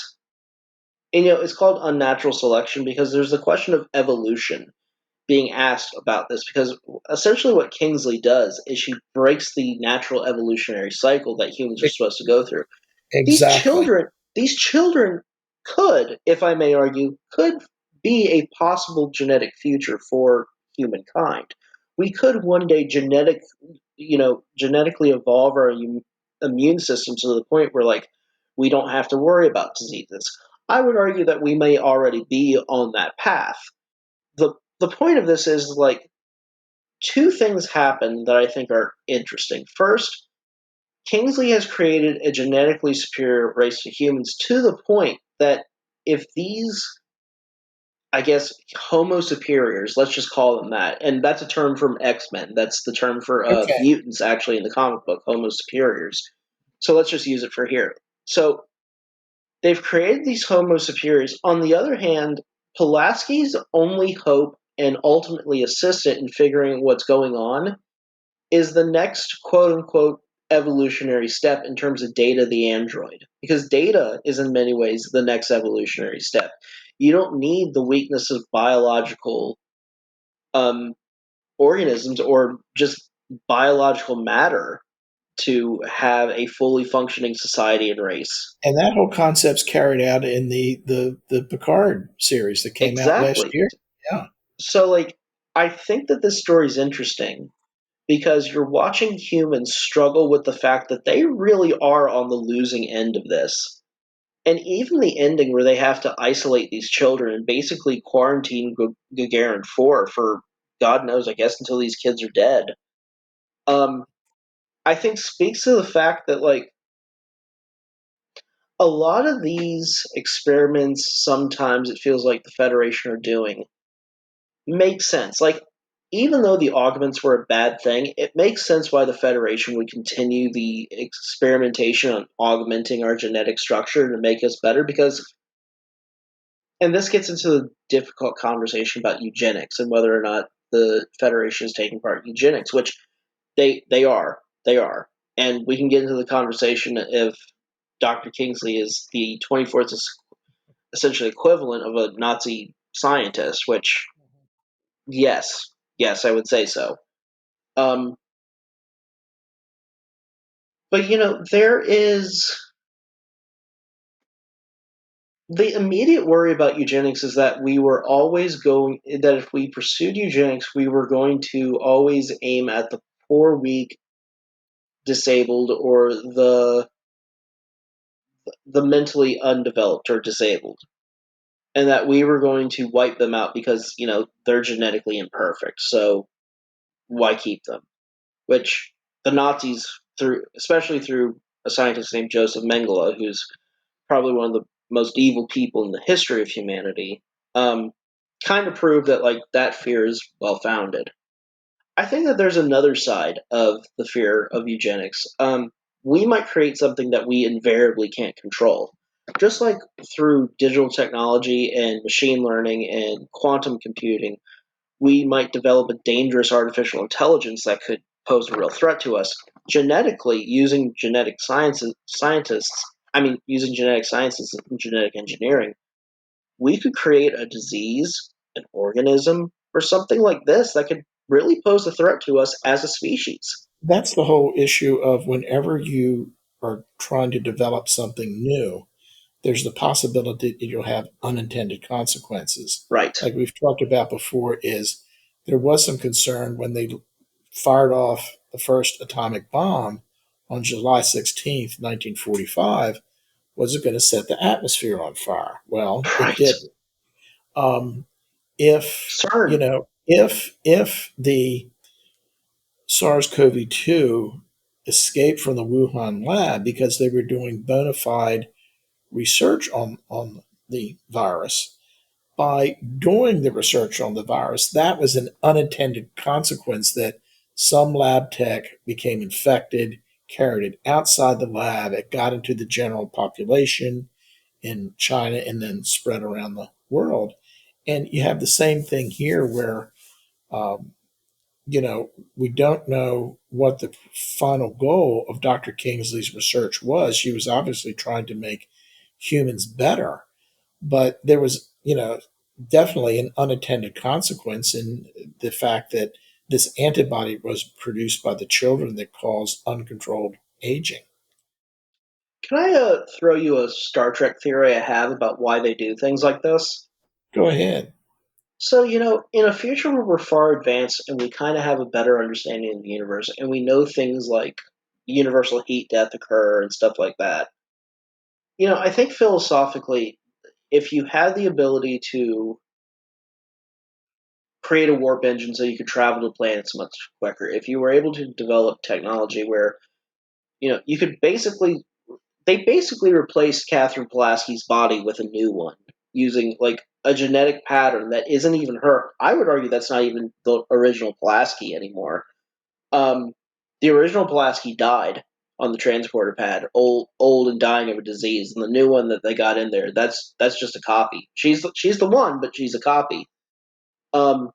it's called unnatural selection because there's the question of evolution being asked about this because essentially what Kingsley does is she breaks the natural evolutionary cycle that humans are supposed to go through. These Exactly. children, these children could, if I may argue, could be a possible genetic future for humankind. We could one day genetically evolve our immune system to the point where like we don't have to worry about diseases. I would argue that we may already be on that path. The point of this is like two things happen that I think are interesting. First, Kingsley has created a genetically superior race to humans to the point that if these, I guess, Homo superiors, let's just call them that, and that's a term from X-Men. That's the term for Okay. mutants, actually, in the comic book, Homo superiors. So let's just use it for here. So they've created these Homo superiors. On the other hand, Pulaski's only hope and ultimately assistant in figuring what's going on is the next quote unquote evolutionary step in terms of Data the android. Because Data is in many ways the next evolutionary step. You don't need the weakness of biological um, organisms or just biological matter to have a fully functioning society and race. And that whole concept's carried out in the Picard series that came out last Exactly. year. Yeah. So, like, I think that this story is interesting because you're watching humans struggle with the fact that they really are on the losing end of this. And even the ending where they have to isolate these children and basically quarantine Gagarin 4 for God knows, I guess, until these kids are dead, um, I think speaks to the fact that, like, a lot of these experiments sometimes it feels like the Federation are doing makes sense. Like, even though the augments were a bad thing, it makes sense why the Federation would continue the experimentation on augmenting our genetic structure to make us better because, and this gets into the difficult conversation about eugenics and whether or not the Federation is taking part in eugenics, which they are. They are. And we can get into the conversation if Dr. Kingsley is the 24th essentially equivalent of a Nazi scientist, which, yes, yes, I would say so. Um, but there is the immediate worry about eugenics is that we were always going that if we pursued eugenics, we were going to always aim at the poor, weak, disabled, or the mentally undeveloped or disabled, and that we were going to wipe them out because they're genetically imperfect. So why keep them? Which the Nazis, especially through a scientist named Joseph Mengele, who's probably one of the most evil people in the history of humanity, kind of proved that like that fear is well founded. I think that there's another side of the fear of eugenics. We might create something that we invariably can't control. Just like through digital technology and machine learning and quantum computing, we might develop a dangerous artificial intelligence that could pose a real threat to us. Genetically, using using genetic sciences and genetic engineering, we could create a disease, an organism, or something like this that could really pose a threat to us as a species. That's the whole issue of whenever you are trying to develop something new, there's the possibility that you'll have unintended consequences. Right. Like we've talked about before, is there was some concern when they fired off the first atomic bomb on July 16th, 1945. Was it going to set the atmosphere on fire? Well, it Right. didn't. If CERN. if the SARS-CoV-2 escaped from the Wuhan lab because they were doing bona fide research on the virus. By doing the research on the virus, that was an unintended consequence that some lab tech became infected, carried it outside the lab, it got into the general population, in China and then spread around the world. And you have the same thing here where, um, we don't know what the final goal of Dr. Kingsley's research was. She was obviously trying to make humans better, but there was, definitely an unintended consequence in the fact that this antibody was produced by the children that caused uncontrolled aging. Can I throw you a Star Trek theory I have about why they do things like this? Go ahead. So, in a future where we're far advanced and we kind of have a better understanding of the universe and we know things like universal heat death occur and stuff like that, I think philosophically, if you had the ability to create a warp engine so you could travel to planets much quicker, if you were able to develop technology where, you could they basically replaced Catherine Pulaski's body with a new one using like a genetic pattern that isn't even her. I would argue that's not even the original Pulaski anymore. Um, the original Pulaski died on the transporter pad, old and dying of a disease, and the new one that they got in there, that's just a copy. She's the one, but she's a copy. Um,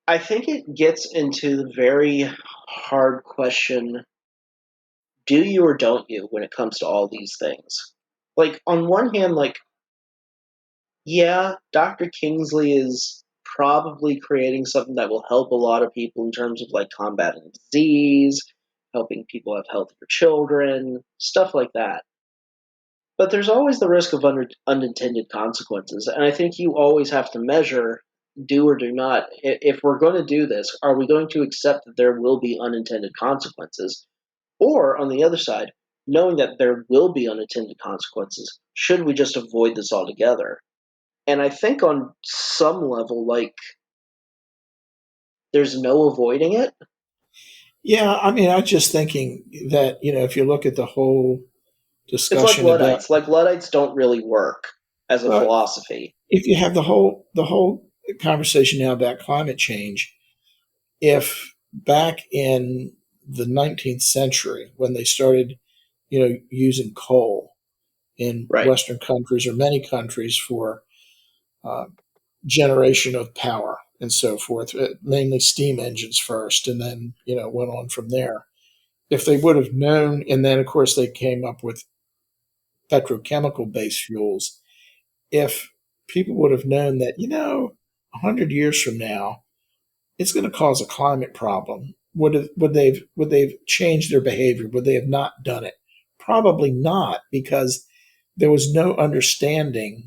I think it gets into the very hard question: do you or don't you when it comes to all these things? Like on one hand, like yeah, Dr. Kingsley is probably creating something that will help a lot of people in terms of like combating disease, helping people have healthier children, stuff like that. But there's always the risk of unintended consequences, and I think you always have to measure do or do not. If we're going to do this, are we going to accept that there will be unintended consequences? Or on the other side, knowing that there will be unintended consequences, should we just avoid this altogether? And I think on some level, like, there's no avoiding it. Yeah, I mean, I'm just thinking that, if you look at the whole It's like discussion about, Luddites. Like, Luddites don't really work as a well, philosophy. if you have the whole conversation now about climate change, if back in the 19th century when they started, using coal in Right. Western countries or many countries for uh, generation of power and so forth, mainly steam engines first, and then went on from there. If they would have known, and then of course they came up with petrochemical based fuels. If people would have known that, 100 years from now, it's going to cause a climate problem, would they've changed their behavior? Would they have not done it? Probably not, because there was no understanding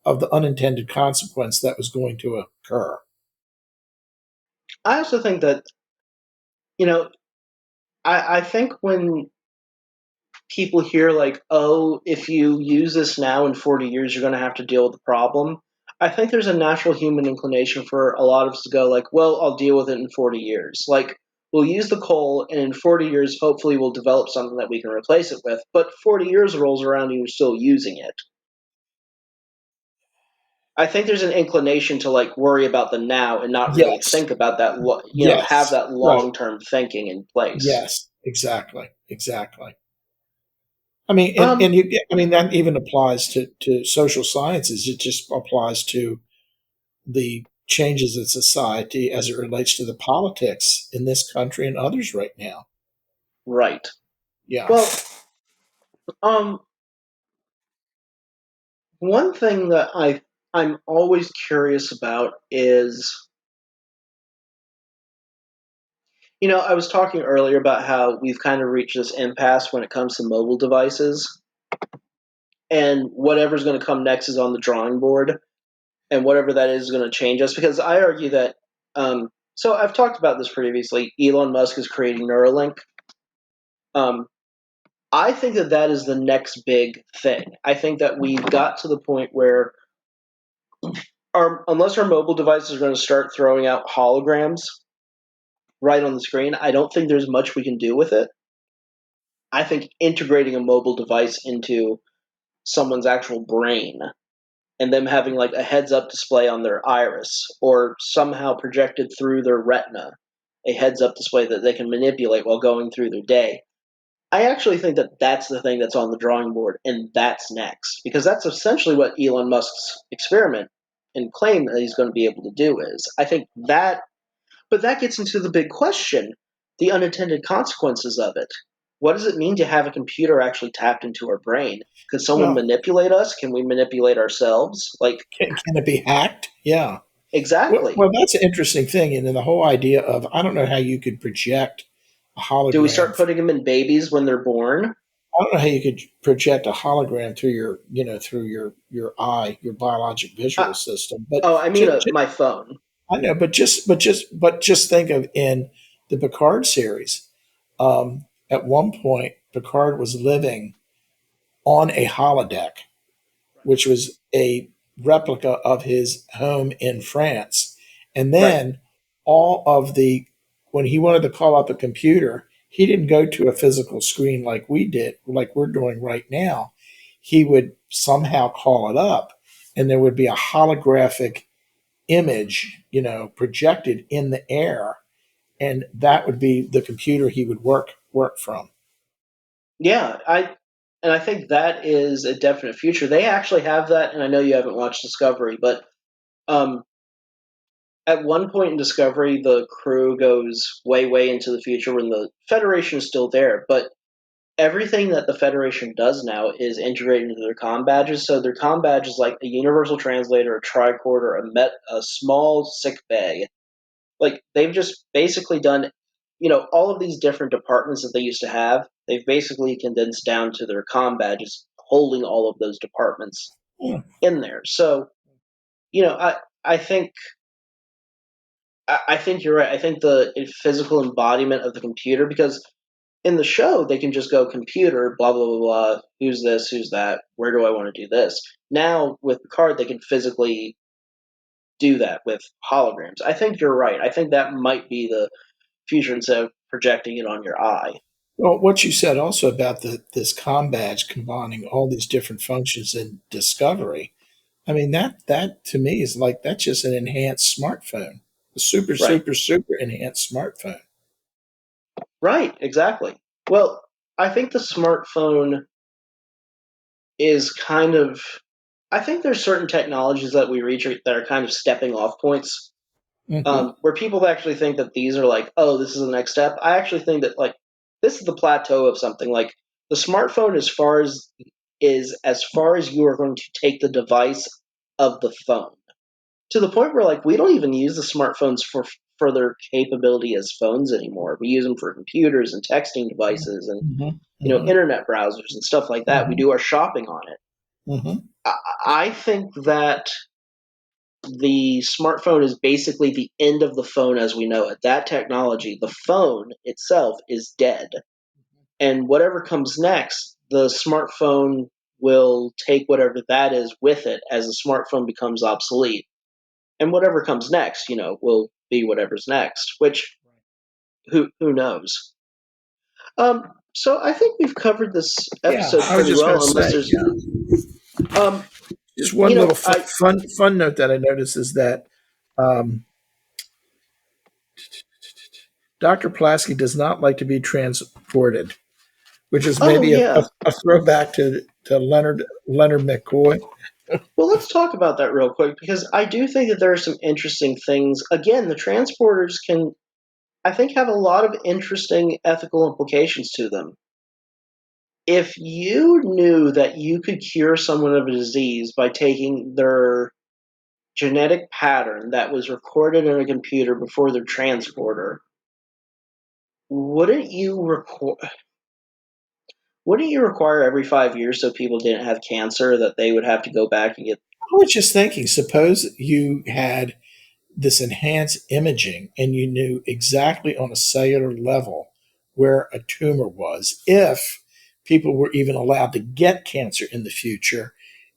of the unintended consequence that was going to occur. I also think that, you know, I think when people hear, like, oh, if you use this now in 40 years, you're going to have to deal with the problem, I think there's a natural human inclination for a lot of us to go, like, well, I'll deal with it in 40 years. Like, we'll use the coal, and in 40 years, hopefully, we'll develop something that we can replace it with. But 40 years rolls around and you're still using it. I think there's an inclination to like worry about the now and not really Yes. think about that. Have Yes. that Right. long term thinking in place. Yes. Exactly. Exactly. I mean, and, Um, and you, I mean, that even applies to social sciences. It just applies to the changes in society as it relates to the politics in this country and others right now. right. Yeah. Well, um, one thing that I'm always curious about is, I was talking earlier about how we've kind of reached this impasse when it comes to mobile devices, and whatever's going to come next is on the drawing board, and whatever that is going to change us. Because I argue that, so I've talked about this previously. Elon Musk is creating Neuralink. Um, I think that that is the next big thing. I think that we've got to the point where, unless our mobile devices are going to start throwing out holograms right on the screen, I don't think there's much we can do with it. I think integrating a mobile device into someone's actual brain and them having like a heads up display on their iris or somehow projected through their retina, a heads up display that they can manipulate while going through their day. I actually think that that's the thing that's on the drawing board, and that's next because that's essentially what Elon Musk's experiment and claim that he's going to be able to do is. I think that, but that gets into the big question: the unintended consequences of it. What does it mean to have a computer actually tapped into our brain? Could someone Well, manipulate us? Can we manipulate ourselves? Like, can it be hacked? Yeah. exactly. Well, that's an interesting thing. And then the whole idea of I don't know how you could project a Do we hologram. start putting them in babies when they're born? I don't know how you could project a hologram through through your eye, your biologic visual Uh, system. But oh, I mean, just, my phone. I know, but just think of in the Picard series. At one point, Picard was living on a holodeck, which was a replica of his home in France. And Right. then all of the, when he wanted to call up a computer, he didn't go to a physical screen like we did, like we're doing right now. He would somehow call it up, and there would be a holographic image, projected in the air, and that would be the computer he would work from. Yeah, I think that is a definite future. They actually have that, and I know you haven't watched Discovery, but um, at one point in Discovery, the crew goes way, way into the future when the Federation is still there. But everything that the Federation does now is integrated into their comm badges. So their comm badge is like a universal translator, a tricorder, a small sick bay. Like they've just basically done, all of these different departments that they used to have. They've basically condensed down to their comm badges, holding all of those departments Yeah. in there. So you know, I I think I think you're right. I think the physical embodiment of the computer, because in the show they can just go computer, blah blah blah blah. Who's this? Who's that? Where do I want to do this? Now with the card, they can physically do that with holograms. I think you're right. I think that might be the future instead of projecting it on your eye. Well, what you said also about this com badge combining all these different functions in discovery, I mean that to me is like that's just an enhanced smartphone, a super Right. super super enhanced smartphone. Right. Exactly. Well, I think the smartphone is kind of. I think there's certain technologies that we reach that are kind of stepping off points, Hmm. where people actually think that these are like, oh, this is the next step. I actually think that like this is the plateau of something. Like the smartphone, as far as you are going to take the device of the phone, to the point where like we don't even use the smartphones for their capability as phones anymore. We use them for computers and texting devices and Hmm. Hmm. internet browsers and stuff like that. We Hmm. do our shopping on it. Hmm. I, I think that the smartphone is basically the end of the phone as we know it. That technology, the phone itself, is dead. And whatever comes next, the smartphone will take whatever that is with it as the smartphone becomes obsolete. And whatever comes next, will be whatever's next, which who knows. So I think we've covered this Yeah, episode I was pretty just going well, to unless say, there's yeah. um Just one little I fun note that I noticed is that um, Dr. Pulaski does not like to be transported, which is oh maybe yeah. a throwback to Leonard McCoy. Well, let's talk about that real quick because I do think that there are some interesting things. Again, the transporters can, I think, have a lot of interesting ethical implications to them. If you knew that you could cure someone of a disease by taking their genetic pattern that was recorded in a computer before their transporter, wouldn't you require every 5 years so people didn't have cancer that they would have to go back and get? I was just thinking, suppose you had this enhanced imaging and you knew exactly on a cellular level where a tumor was, if people were even allowed to get cancer in the future,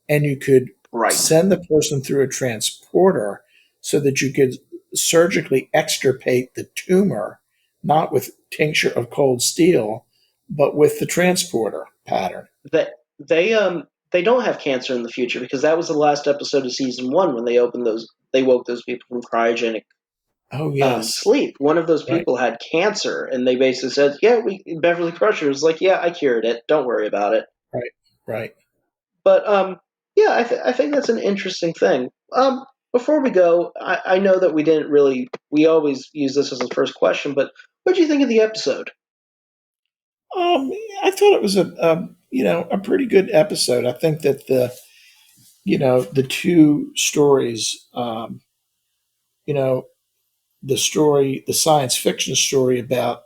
and you could Right. send the person through a transporter so that you could surgically extirpate the tumor, not with tincture of cold steel, but with the transporter pattern. That they don't have cancer in the future because that was the last episode of season one when they woke those people from cryogenic Oh yes. sleep. One of those Right. people had cancer, and they basically said, "Yeah, we Beverly Crusher was like, yeah, I cured it. Don't worry about it." Right. Right. But yeah, I think that's an interesting thing. Before we go, I know that we always use this as the first question, but what do you think of the episode? Um, I thought it was a pretty good episode. I think that the two stories, you know, the science fiction story about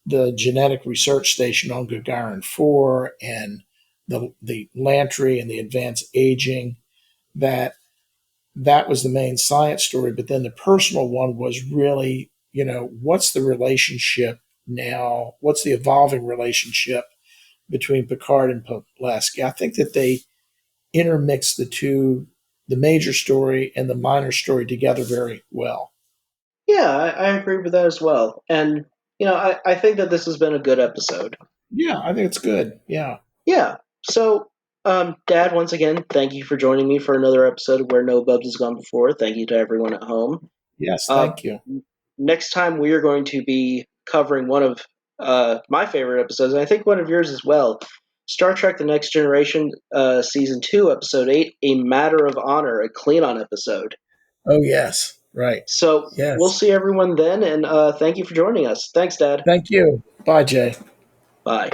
the genetic research station on Gagarin 4 and the Lantry and the advanced aging, that that was the main science story. But then the personal one was really, what's the relationship now? What's the evolving relationship between Picard and Pulaski? I think that they intermix the two, the major story and the minor story together very well. Yeah, I agree with that as well. And I think that this has been a good episode. Yeah, I think it's good. Yeah. Yeah. So, Dad, once again, thank you for joining me for another episode of Where No Bubs Has Gone Before. Thank you to everyone at home. Yes, Uh, thank you. Next time we are going to be covering one of my favorite episodes, and I think one of yours as well. Star Trek: The Next Generation, Season 2, Episode 8, A Matter of Honor, a Klingon episode. Oh, yes. Right. So we'll Yes. see everyone then, and thank you for joining us. Thanks, Dad. Thank you. Bye, Jay. Bye.